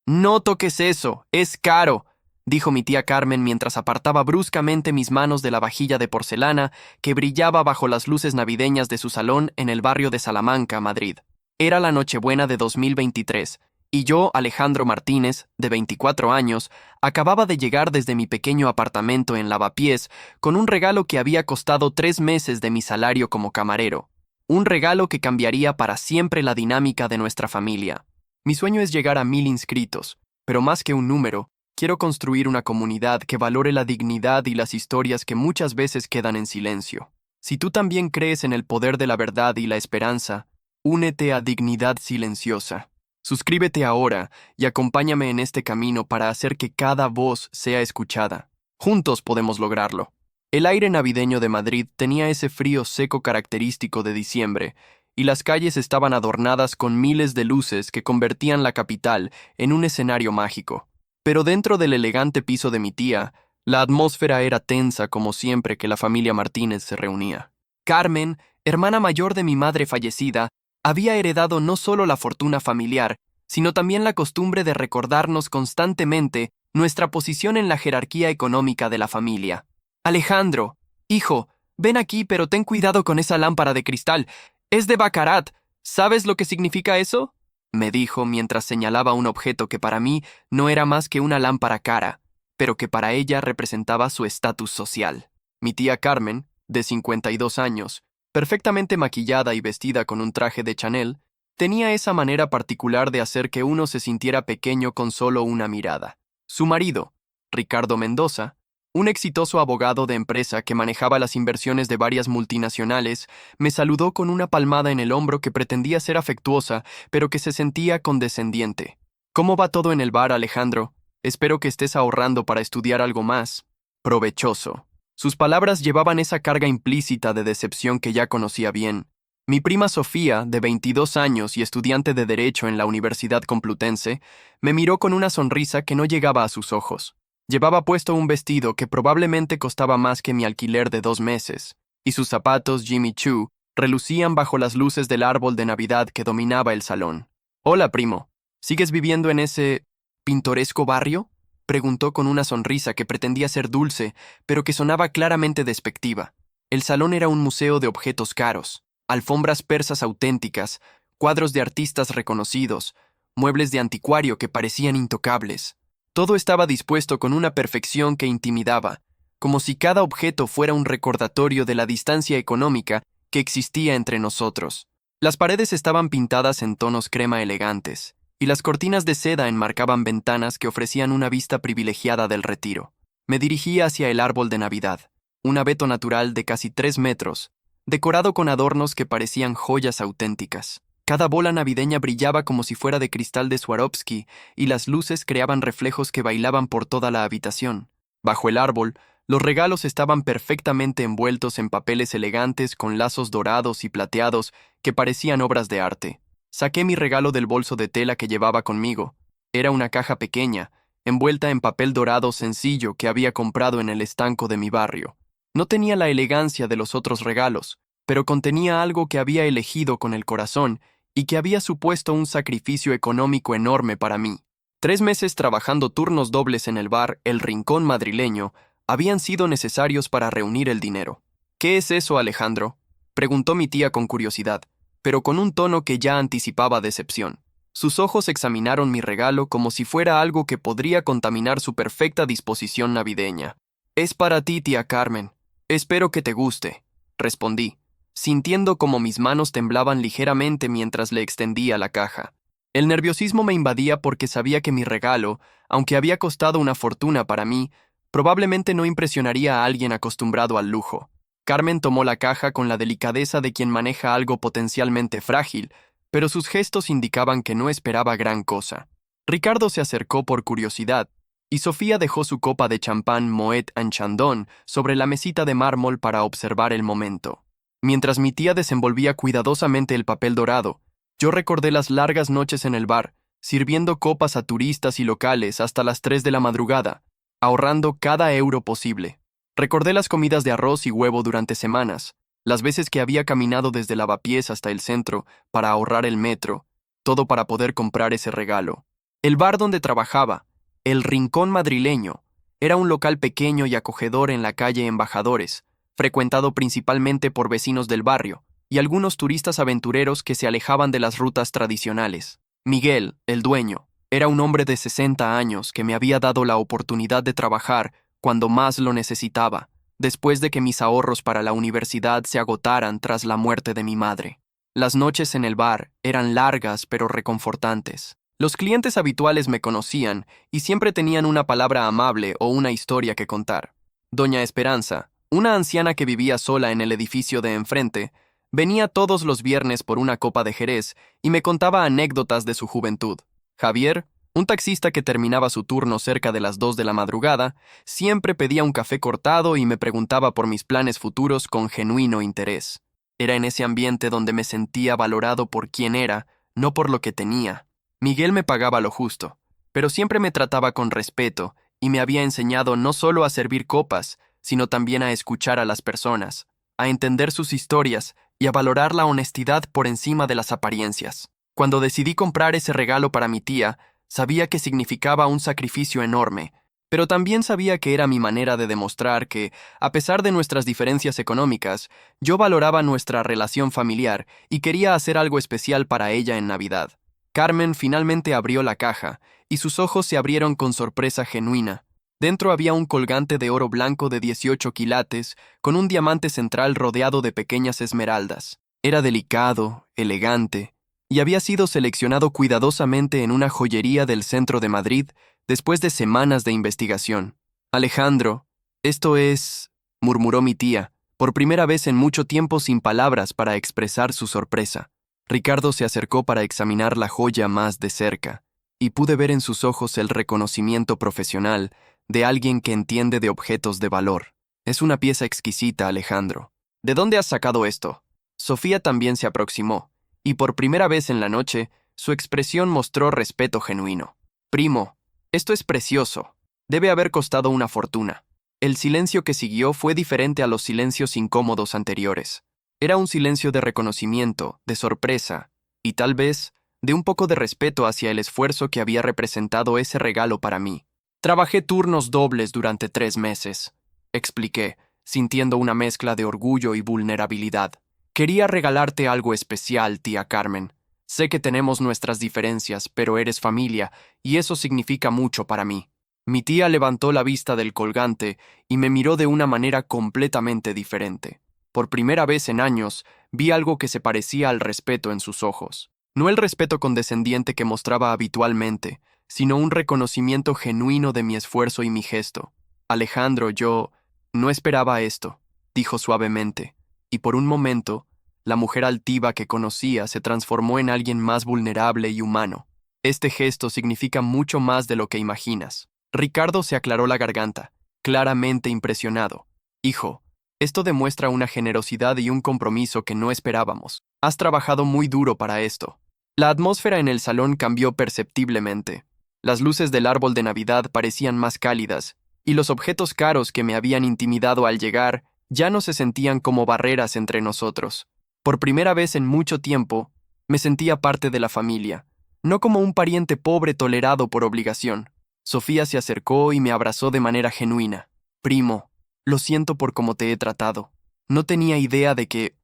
No toques eso, es caro, dijo mi tía Carmen mientras apartaba bruscamente mis manos de la vajilla de porcelana que brillaba bajo las luces navideñas de su salón en el barrio de Salamanca, Madrid. Era la Nochebuena de 2023, y yo, Alejandro Martínez, de 24 años, acababa de llegar desde mi pequeño apartamento en Lavapiés con un regalo que había costado 3 meses de mi salario como camarero. Un regalo que cambiaría para siempre la dinámica de nuestra familia. Mi sueño es llegar a 1000 inscritos, pero más que un número, quiero construir una comunidad que valore la dignidad y las historias que muchas veces quedan en silencio. Si tú también crees en el poder de la verdad y la esperanza, únete a Dignidad Silenciosa. Suscríbete ahora y acompáñame en este camino para hacer que cada voz sea escuchada. Juntos podemos lograrlo. El aire navideño de Madrid tenía ese frío seco característico de diciembre, y las calles estaban adornadas con miles de luces que convertían la capital en un escenario mágico. Pero dentro del elegante piso de mi tía, la atmósfera era tensa como siempre que la familia Martínez se reunía. Carmen, hermana mayor de mi madre fallecida, había heredado no solo la fortuna familiar, sino también la costumbre de recordarnos constantemente nuestra posición en la jerarquía económica de la familia. Alejandro, hijo, ven aquí, pero ten cuidado con esa lámpara de cristal. Es de Baccarat. ¿Sabes lo que significa eso? Me dijo mientras señalaba un objeto que para mí no era más que una lámpara cara, pero que para ella representaba su estatus social. Mi tía Carmen, de 52 años, perfectamente maquillada y vestida con un traje de Chanel, tenía esa manera particular de hacer que uno se sintiera pequeño con solo una mirada. Su marido, Ricardo Mendoza, un exitoso abogado de empresa que manejaba las inversiones de varias multinacionales, me saludó con una palmada en el hombro que pretendía ser afectuosa, pero que se sentía condescendiente. ¿Cómo va todo en el bar, Alejandro? Espero que estés ahorrando para estudiar algo más. Provechoso. Sus palabras llevaban esa carga implícita de decepción que ya conocía bien. Mi prima Sofía, de 22 años y estudiante de Derecho en la Universidad Complutense, me miró con una sonrisa que no llegaba a sus ojos. Llevaba puesto un vestido que probablemente costaba más que mi alquiler de 2 meses, y sus zapatos Jimmy Choo relucían bajo las luces del árbol de Navidad que dominaba el salón. «Hola, primo. ¿Sigues viviendo en ese pintoresco barrio?», preguntó con una sonrisa que pretendía ser dulce, pero que sonaba claramente despectiva. El salón era un museo de objetos caros, alfombras persas auténticas, cuadros de artistas reconocidos, muebles de anticuario que parecían intocables. Todo estaba dispuesto con una perfección que intimidaba, como si cada objeto fuera un recordatorio de la distancia económica que existía entre nosotros. Las paredes estaban pintadas en tonos crema elegantes, y las cortinas de seda enmarcaban ventanas que ofrecían una vista privilegiada del retiro. Me dirigí hacia el árbol de Navidad, un abeto natural de casi 3 metros, decorado con adornos que parecían joyas auténticas. Cada bola navideña brillaba como si fuera de cristal de Swarovski, y las luces creaban reflejos que bailaban por toda la habitación. Bajo el árbol, los regalos estaban perfectamente envueltos en papeles elegantes con lazos dorados y plateados que parecían obras de arte. Saqué mi regalo del bolso de tela que llevaba conmigo. Era una caja pequeña, envuelta en papel dorado sencillo que había comprado en el estanco de mi barrio. No tenía la elegancia de los otros regalos, pero contenía algo que había elegido con el corazón y que había supuesto un sacrificio económico enorme para mí. 3 meses trabajando turnos dobles en el bar El Rincón madrileño habían sido necesarios para reunir el dinero. «¿Qué es eso, Alejandro?», preguntó mi tía con curiosidad, pero con un tono que ya anticipaba decepción. Sus ojos examinaron mi regalo como si fuera algo que podría contaminar su perfecta disposición navideña. «Es para ti, tía Carmen. Espero que te guste», respondí, sintiendo como mis manos temblaban ligeramente mientras le extendía la caja. El nerviosismo me invadía porque sabía que mi regalo, aunque había costado una fortuna para mí, probablemente no impresionaría a alguien acostumbrado al lujo. Carmen tomó la caja con la delicadeza de quien maneja algo potencialmente frágil, pero sus gestos indicaban que no esperaba gran cosa. Ricardo se acercó por curiosidad, y Sofía dejó su copa de champán Moet en Chandon sobre la mesita de mármol para observar el momento. Mientras mi tía desenvolvía cuidadosamente el papel dorado, yo recordé las largas noches en el bar, sirviendo copas a turistas y locales hasta las 3 de la madrugada, ahorrando cada euro posible. Recordé las comidas de arroz y huevo durante semanas, las veces que había caminado desde Lavapiés hasta el centro para ahorrar el metro, todo para poder comprar ese regalo. El bar donde trabajaba, el Rincón Madrileño, era un local pequeño y acogedor en la calle Embajadores, frecuentado principalmente por vecinos del barrio y algunos turistas aventureros que se alejaban de las rutas tradicionales. Miguel, el dueño, era un hombre de 60 años que me había dado la oportunidad de trabajar cuando más lo necesitaba, después de que mis ahorros para la universidad se agotaran tras la muerte de mi madre. Las noches en el bar eran largas pero reconfortantes. Los clientes habituales me conocían y siempre tenían una palabra amable o una historia que contar. Doña Esperanza, una anciana que vivía sola en el edificio de enfrente, venía todos los viernes por una copa de Jerez y me contaba anécdotas de su juventud. Javier, un taxista que terminaba su turno cerca de las 2 de la madrugada, siempre pedía un café cortado y me preguntaba por mis planes futuros con genuino interés. Era en ese ambiente donde me sentía valorado por quien era, no por lo que tenía. Miguel me pagaba lo justo, pero siempre me trataba con respeto y me había enseñado no solo a servir copas, sino también a escuchar a las personas, a entender sus historias y a valorar la honestidad por encima de las apariencias. Cuando decidí comprar ese regalo para mi tía, sabía que significaba un sacrificio enorme, pero también sabía que era mi manera de demostrar que, a pesar de nuestras diferencias económicas, yo valoraba nuestra relación familiar y quería hacer algo especial para ella en Navidad. Carmen finalmente abrió la caja, y sus ojos se abrieron con sorpresa genuina. Dentro había un colgante de oro blanco de 18 quilates, con un diamante central rodeado de pequeñas esmeraldas. Era delicado, elegante, y había sido seleccionado cuidadosamente en una joyería del centro de Madrid después de semanas de investigación. Alejandro, esto es, murmuró mi tía, por primera vez en mucho tiempo sin palabras para expresar su sorpresa. Ricardo se acercó para examinar la joya más de cerca, y pude ver en sus ojos el reconocimiento profesional de alguien que entiende de objetos de valor. Es una pieza exquisita, Alejandro. ¿De dónde has sacado esto? Sofía también se aproximó, y por primera vez en la noche, su expresión mostró respeto genuino. Primo, esto es precioso. Debe haber costado una fortuna. El silencio que siguió fue diferente a los silencios incómodos anteriores. Era un silencio de reconocimiento, de sorpresa, y tal vez de un poco de respeto hacia el esfuerzo que había representado ese regalo para mí. Trabajé turnos dobles durante 3 meses, expliqué, sintiendo una mezcla de orgullo y vulnerabilidad. Quería regalarte algo especial, tía Carmen. Sé que tenemos nuestras diferencias, pero eres familia, y eso significa mucho para mí. Mi tía levantó la vista del colgante y me miró de una manera completamente diferente. Por primera vez en años, vi algo que se parecía al respeto en sus ojos. No el respeto condescendiente que mostraba habitualmente, sino un reconocimiento genuino de mi esfuerzo y mi gesto. Alejandro, yo no esperaba esto, dijo suavemente, y por un momento, la mujer altiva que conocía se transformó en alguien más vulnerable y humano. Este gesto significa mucho más de lo que imaginas. Ricardo se aclaró la garganta, claramente impresionado. Hijo, esto demuestra una generosidad y un compromiso que no esperábamos. Has trabajado muy duro para esto. La atmósfera en el salón cambió perceptiblemente. Las luces del árbol de Navidad parecían más cálidas, y los objetos caros que me habían intimidado al llegar ya no se sentían como barreras entre nosotros. Por primera vez en mucho tiempo, me sentía parte de la familia, no como un pariente pobre tolerado por obligación. Sofía se acercó y me abrazó de manera genuina. Primo, lo siento por cómo te he tratado. No tenía idea de que,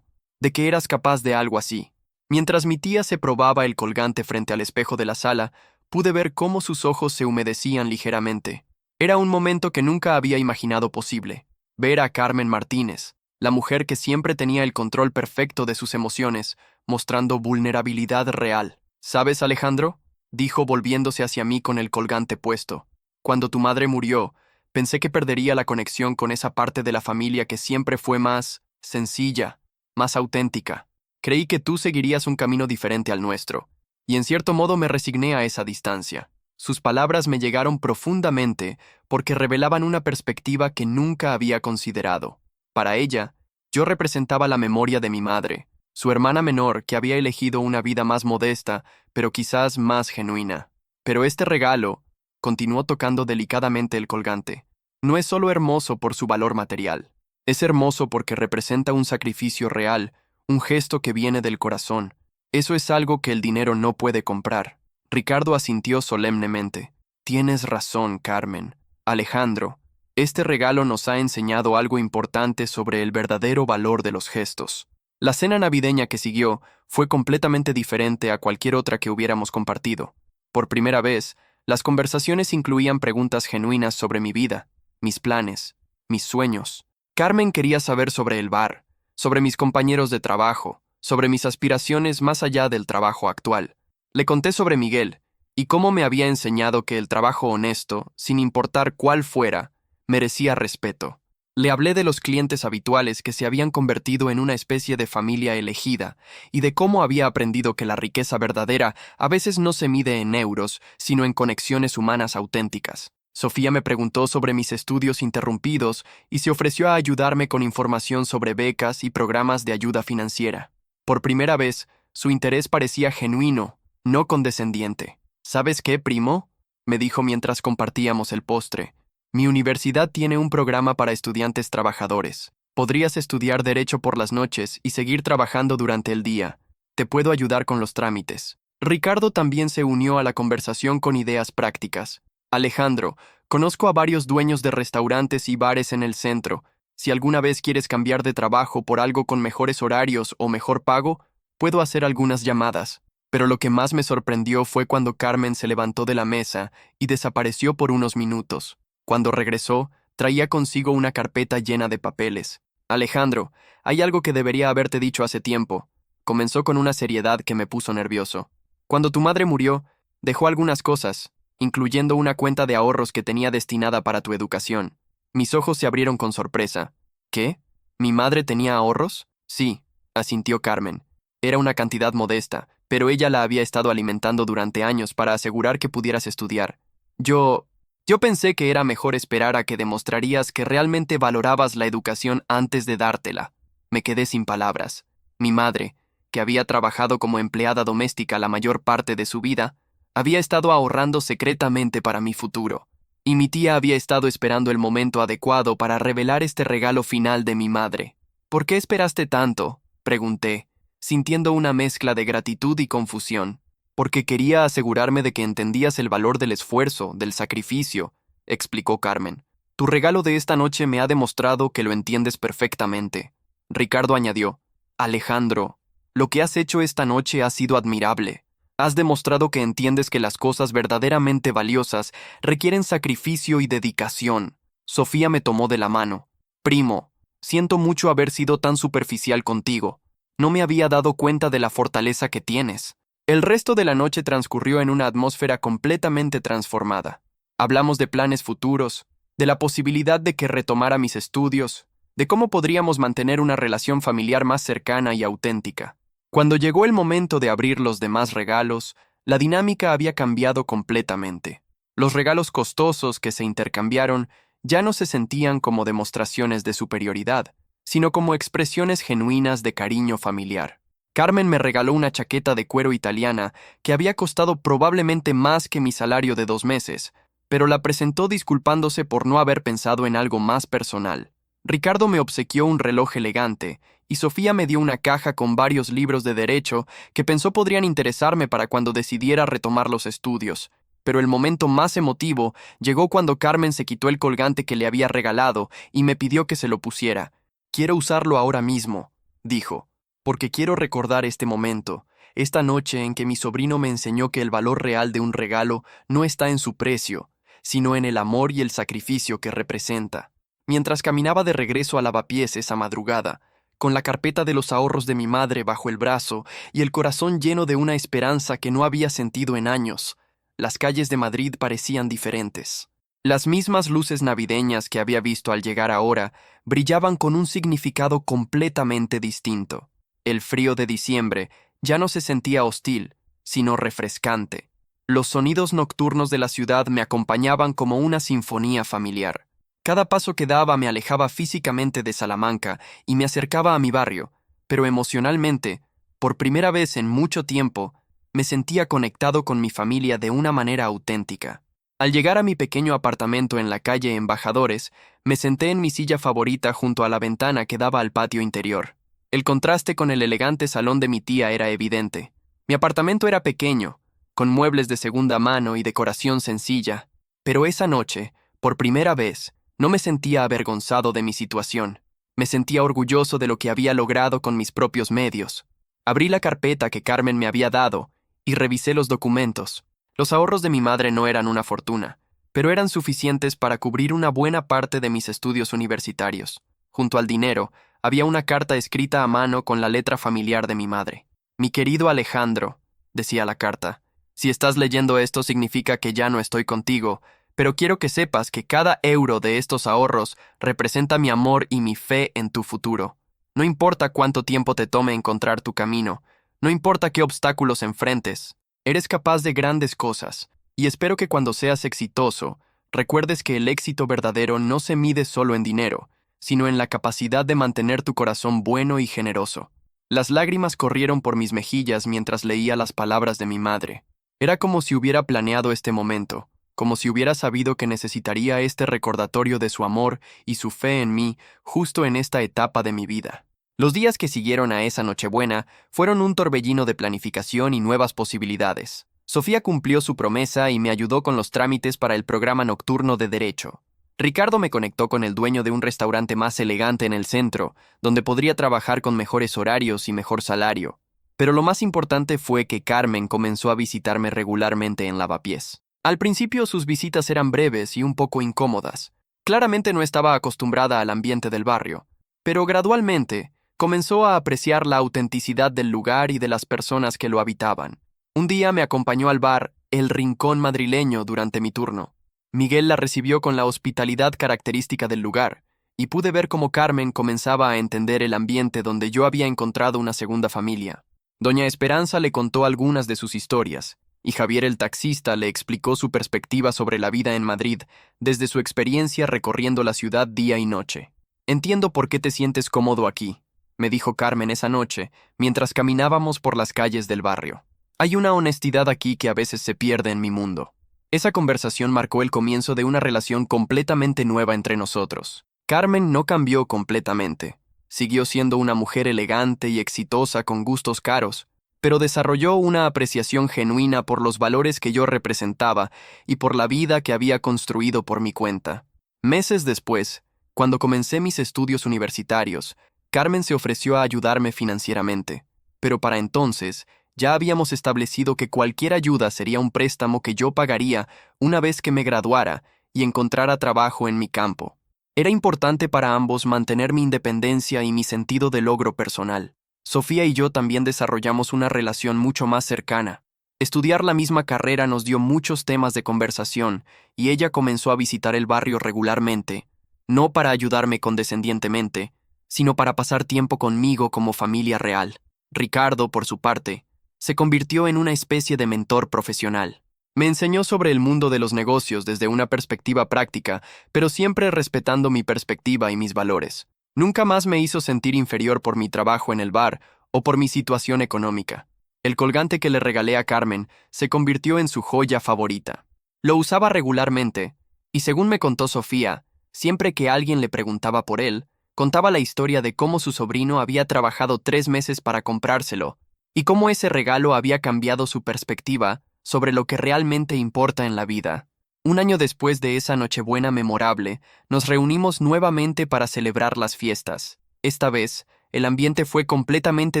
de que eras capaz de algo así. Mientras mi tía se probaba el colgante frente al espejo de la sala, pude ver cómo sus ojos se humedecían ligeramente. Era un momento que nunca había imaginado posible. Ver a Carmen Martínez, la mujer que siempre tenía el control perfecto de sus emociones, mostrando vulnerabilidad real. ¿Sabes, Alejandro?, dijo volviéndose hacia mí con el colgante puesto. Cuando tu madre murió, pensé que perdería la conexión con esa parte de la familia que siempre fue más sencilla, más auténtica. Creí que tú seguirías un camino diferente al nuestro, y en cierto modo me resigné a esa distancia. Sus palabras me llegaron profundamente porque revelaban una perspectiva que nunca había considerado. Para ella, yo representaba la memoria de mi madre, su hermana menor que había elegido una vida más modesta, pero quizás más genuina. Pero este regalo, continuó tocando delicadamente el colgante, no es solo hermoso por su valor material. Es hermoso porque representa un sacrificio real, un gesto que viene del corazón. Eso es algo que el dinero no puede comprar. Ricardo asintió solemnemente. Tienes razón, Carmen. Alejandro, este regalo nos ha enseñado algo importante sobre el verdadero valor de los gestos. La cena navideña que siguió fue completamente diferente a cualquier otra que hubiéramos compartido. Por primera vez, las conversaciones incluían preguntas genuinas sobre mi vida, mis planes, mis sueños. Carmen quería saber sobre el bar, sobre mis compañeros de trabajo, sobre mis aspiraciones más allá del trabajo actual. Le conté sobre Miguel y cómo me había enseñado que el trabajo honesto, sin importar cuál fuera, merecía respeto. Le hablé de los clientes habituales que se habían convertido en una especie de familia elegida y de cómo había aprendido que la riqueza verdadera a veces no se mide en euros, sino en conexiones humanas auténticas. Sofía me preguntó sobre mis estudios interrumpidos y se ofreció a ayudarme con información sobre becas y programas de ayuda financiera. Por primera vez, su interés parecía genuino, no condescendiente. ¿Sabes qué, primo?, me dijo mientras compartíamos el postre. Mi universidad tiene un programa para estudiantes trabajadores. Podrías estudiar derecho por las noches y seguir trabajando durante el día. Te puedo ayudar con los trámites. Ricardo también se unió a la conversación con ideas prácticas. Alejandro, conozco a varios dueños de restaurantes y bares en el centro. Si alguna vez quieres cambiar de trabajo por algo con mejores horarios o mejor pago, puedo hacer algunas llamadas. Pero lo que más me sorprendió fue cuando Carmen se levantó de la mesa y desapareció por unos minutos. Cuando regresó, traía consigo una carpeta llena de papeles. Alejandro, hay algo que debería haberte dicho hace tiempo. Comenzó con una seriedad que me puso nervioso. Cuando tu madre murió, dejó algunas cosas, incluyendo una cuenta de ahorros que tenía destinada para tu educación. Mis ojos se abrieron con sorpresa. ¿Qué? ¿Mi madre tenía ahorros? Sí, asintió Carmen. Era una cantidad modesta, pero ella la había estado alimentando durante años para asegurar que pudieras estudiar. Yo pensé que era mejor esperar a que demostrarías que realmente valorabas la educación antes de dártela. Me quedé sin palabras. Mi madre, que había trabajado como empleada doméstica la mayor parte de su vida, había estado ahorrando secretamente para mi futuro. Y mi tía había estado esperando el momento adecuado para revelar este regalo final de mi madre. ¿Por qué esperaste tanto?, pregunté, sintiendo una mezcla de gratitud y confusión. Porque quería asegurarme de que entendías el valor del esfuerzo, del sacrificio, explicó Carmen. Tu regalo de esta noche me ha demostrado que lo entiendes perfectamente. Ricardo añadió, Alejandro, lo que has hecho esta noche ha sido admirable. Has demostrado que entiendes que las cosas verdaderamente valiosas requieren sacrificio y dedicación. Sofía me tomó de la mano. Primo, siento mucho haber sido tan superficial contigo. No me había dado cuenta de la fortaleza que tienes. El resto de la noche transcurrió en una atmósfera completamente transformada. Hablamos de planes futuros, de la posibilidad de que retomara mis estudios, de cómo podríamos mantener una relación familiar más cercana y auténtica. Cuando llegó el momento de abrir los demás regalos, la dinámica había cambiado completamente. Los regalos costosos que se intercambiaron ya no se sentían como demostraciones de superioridad, sino como expresiones genuinas de cariño familiar. Carmen me regaló una chaqueta de cuero italiana que había costado probablemente más que mi salario de 2 meses, pero la presentó disculpándose por no haber pensado en algo más personal. Ricardo me obsequió un reloj elegante y Sofía me dio una caja con varios libros de derecho que pensó podrían interesarme para cuando decidiera retomar los estudios. Pero el momento más emotivo llegó cuando Carmen se quitó el colgante que le había regalado y me pidió que se lo pusiera. «Quiero usarlo ahora mismo», dijo, «porque quiero recordar este momento, esta noche en que mi sobrino me enseñó que el valor real de un regalo no está en su precio, sino en el amor y el sacrificio que representa». Mientras caminaba de regreso a Lavapiés esa madrugada, con la carpeta de los ahorros de mi madre bajo el brazo y el corazón lleno de una esperanza que no había sentido en años, las calles de Madrid parecían diferentes. Las mismas luces navideñas que había visto al llegar ahora brillaban con un significado completamente distinto. El frío de diciembre ya no se sentía hostil, sino refrescante. Los sonidos nocturnos de la ciudad me acompañaban como una sinfonía familiar. Cada paso que daba me alejaba físicamente de Salamanca y me acercaba a mi barrio, pero emocionalmente, por primera vez en mucho tiempo, me sentía conectado con mi familia de una manera auténtica. Al llegar a mi pequeño apartamento en la calle Embajadores, me senté en mi silla favorita junto a la ventana que daba al patio interior. El contraste con el elegante salón de mi tía era evidente. Mi apartamento era pequeño, con muebles de segunda mano y decoración sencilla. Pero esa noche, por primera vez, no me sentía avergonzado de mi situación. Me sentía orgulloso de lo que había logrado con mis propios medios. Abrí la carpeta que Carmen me había dado y revisé los documentos. Los ahorros de mi madre no eran una fortuna, pero eran suficientes para cubrir una buena parte de mis estudios universitarios. Junto al dinero, había una carta escrita a mano con la letra familiar de mi madre. Mi querido Alejandro, decía la carta, si estás leyendo esto significa que ya no estoy contigo, pero quiero que sepas que cada euro de estos ahorros representa mi amor y mi fe en tu futuro. No importa cuánto tiempo te tome encontrar tu camino, no importa qué obstáculos enfrentes, eres capaz de grandes cosas, y espero que cuando seas exitoso, recuerdes que el éxito verdadero no se mide solo en dinero, sino en la capacidad de mantener tu corazón bueno y generoso. Las lágrimas corrieron por mis mejillas mientras leía las palabras de mi madre. Era como si hubiera planeado este momento, como si hubiera sabido que necesitaría este recordatorio de su amor y su fe en mí justo en esta etapa de mi vida. Los días que siguieron a esa Nochebuena fueron un torbellino de planificación y nuevas posibilidades. Sofía cumplió su promesa y me ayudó con los trámites para el programa nocturno de Derecho. Ricardo me conectó con el dueño de un restaurante más elegante en el centro, donde podría trabajar con mejores horarios y mejor salario. Pero lo más importante fue que Carmen comenzó a visitarme regularmente en Lavapiés. Al principio sus visitas eran breves y un poco incómodas. Claramente no estaba acostumbrada al ambiente del barrio, pero gradualmente comenzó a apreciar la autenticidad del lugar y de las personas que lo habitaban. Un día me acompañó al bar El Rincón Madrileño durante mi turno. Miguel la recibió con la hospitalidad característica del lugar, y pude ver cómo Carmen comenzaba a entender el ambiente donde yo había encontrado una segunda familia. Doña Esperanza le contó algunas de sus historias, y Javier el taxista le explicó su perspectiva sobre la vida en Madrid desde su experiencia recorriendo la ciudad día y noche. «Entiendo por qué te sientes cómodo aquí», me dijo Carmen esa noche, mientras caminábamos por las calles del barrio. «Hay una honestidad aquí que a veces se pierde en mi mundo». Esa conversación marcó el comienzo de una relación completamente nueva entre nosotros. Carmen no cambió completamente. Siguió siendo una mujer elegante y exitosa con gustos caros, pero desarrolló una apreciación genuina por los valores que yo representaba y por la vida que había construido por mi cuenta. Meses después, cuando comencé mis estudios universitarios, Carmen se ofreció a ayudarme financieramente, pero para entonces ya habíamos establecido que cualquier ayuda sería un préstamo que yo pagaría una vez que me graduara y encontrara trabajo en mi campo. Era importante para ambos mantener mi independencia y mi sentido de logro personal. Sofía y yo también desarrollamos una relación mucho más cercana. Estudiar la misma carrera nos dio muchos temas de conversación y ella comenzó a visitar el barrio regularmente, no para ayudarme condescendientemente, sino para pasar tiempo conmigo como familia real. Ricardo, por su parte, se convirtió en una especie de mentor profesional. Me enseñó sobre el mundo de los negocios desde una perspectiva práctica, pero siempre respetando mi perspectiva y mis valores. Nunca más me hizo sentir inferior por mi trabajo en el bar o por mi situación económica. El colgante que le regalé a Carmen se convirtió en su joya favorita. Lo usaba regularmente, y según me contó Sofía, siempre que alguien le preguntaba por él, contaba la historia de cómo su sobrino había trabajado 3 meses para comprárselo, y cómo ese regalo había cambiado su perspectiva sobre lo que realmente importa en la vida. Un año después de esa Nochebuena memorable, nos reunimos nuevamente para celebrar las fiestas. Esta vez, el ambiente fue completamente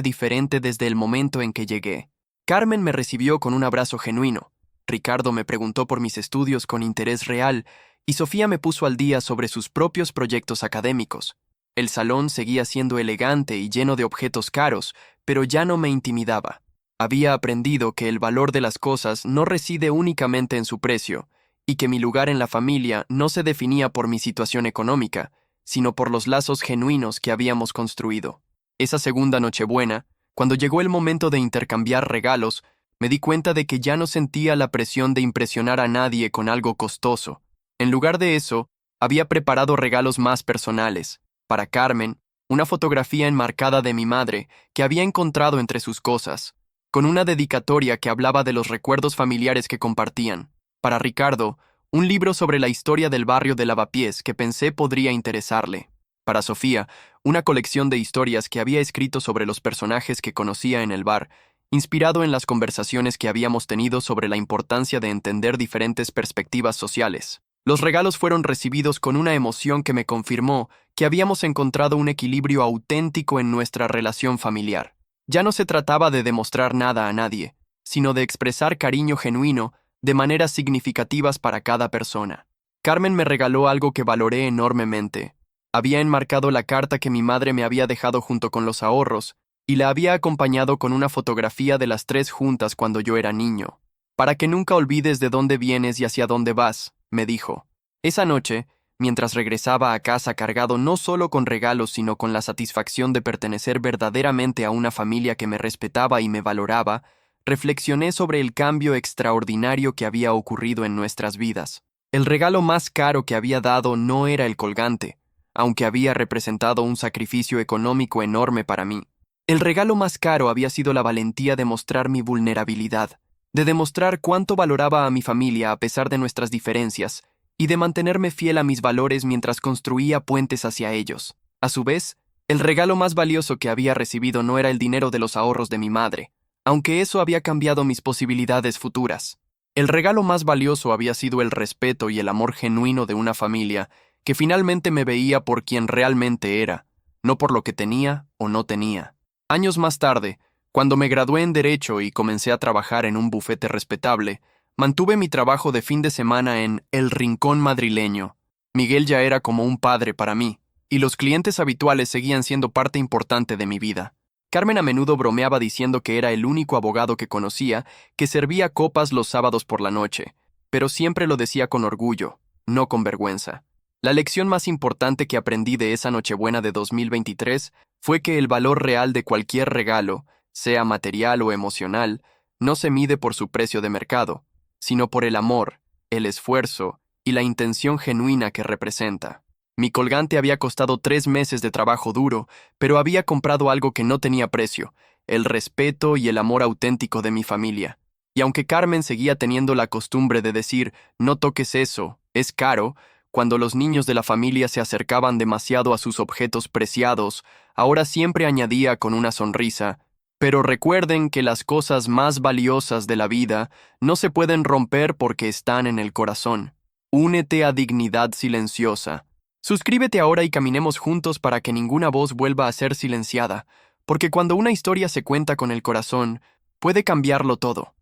diferente desde el momento en que llegué. Carmen me recibió con un abrazo genuino. Ricardo me preguntó por mis estudios con interés real, y Sofía me puso al día sobre sus propios proyectos académicos. El salón seguía siendo elegante y lleno de objetos caros, pero ya no me intimidaba. Había aprendido que el valor de las cosas no reside únicamente en su precio, y que mi lugar en la familia no se definía por mi situación económica, sino por los lazos genuinos que habíamos construido. Esa segunda Nochebuena, cuando llegó el momento de intercambiar regalos, me di cuenta de que ya no sentía la presión de impresionar a nadie con algo costoso. En lugar de eso, había preparado regalos más personales. Para Carmen, una fotografía enmarcada de mi madre que había encontrado entre sus cosas, con una dedicatoria que hablaba de los recuerdos familiares que compartían. Para Ricardo, un libro sobre la historia del barrio de Lavapiés que pensé podría interesarle. Para Sofía, una colección de historias que había escrito sobre los personajes que conocía en el bar inspirado en las conversaciones que habíamos tenido sobre la importancia de entender diferentes perspectivas sociales. Los regalos fueron recibidos con una emoción que me confirmó que habíamos encontrado un equilibrio auténtico en nuestra relación familiar. Ya no se trataba de demostrar nada a nadie, sino de expresar cariño genuino de maneras significativas para cada persona. Carmen me regaló algo que valoré enormemente. Había enmarcado la carta que mi madre me había dejado junto con los ahorros, y la había acompañado con una fotografía de las tres juntas cuando yo era niño. Para que nunca olvides de dónde vienes y hacia dónde vas, me dijo. Esa noche, mientras regresaba a casa cargado no solo con regalos, sino con la satisfacción de pertenecer verdaderamente a una familia que me respetaba y me valoraba, reflexioné sobre el cambio extraordinario que había ocurrido en nuestras vidas. El regalo más caro que había dado no era el colgante, aunque había representado un sacrificio económico enorme para mí. El regalo más caro había sido la valentía de mostrar mi vulnerabilidad, de demostrar cuánto valoraba a mi familia a pesar de nuestras diferencias, y de mantenerme fiel a mis valores mientras construía puentes hacia ellos. A su vez, el regalo más valioso que había recibido no era el dinero de los ahorros de mi madre, aunque eso había cambiado mis posibilidades futuras. El regalo más valioso había sido el respeto y el amor genuino de una familia que finalmente me veía por quien realmente era, no por lo que tenía o no tenía. Años más tarde, cuando me gradué en Derecho y comencé a trabajar en un bufete respetable, mantuve mi trabajo de fin de semana en El Rincón Madrileño. Miguel ya era como un padre para mí, y los clientes habituales seguían siendo parte importante de mi vida. Carmen a menudo bromeaba diciendo que era el único abogado que conocía que servía copas los sábados por la noche, pero siempre lo decía con orgullo, no con vergüenza. La lección más importante que aprendí de esa Nochebuena de 2023 fue que el valor real de cualquier regalo, sea material o emocional, no se mide por su precio de mercado, sino por el amor, el esfuerzo y la intención genuina que representa. Mi colgante había costado 3 meses de trabajo duro, pero había comprado algo que no tenía precio, el respeto y el amor auténtico de mi familia. Y aunque Carmen seguía teniendo la costumbre de decir, no toques eso, es caro, cuando los niños de la familia se acercaban demasiado a sus objetos preciados, ahora siempre añadía con una sonrisa, pero recuerden que las cosas más valiosas de la vida no se pueden romper porque están en el corazón. Únete a Dignidad Silenciosa. Suscríbete ahora y caminemos juntos para que ninguna voz vuelva a ser silenciada, porque cuando una historia se cuenta con el corazón, puede cambiarlo todo.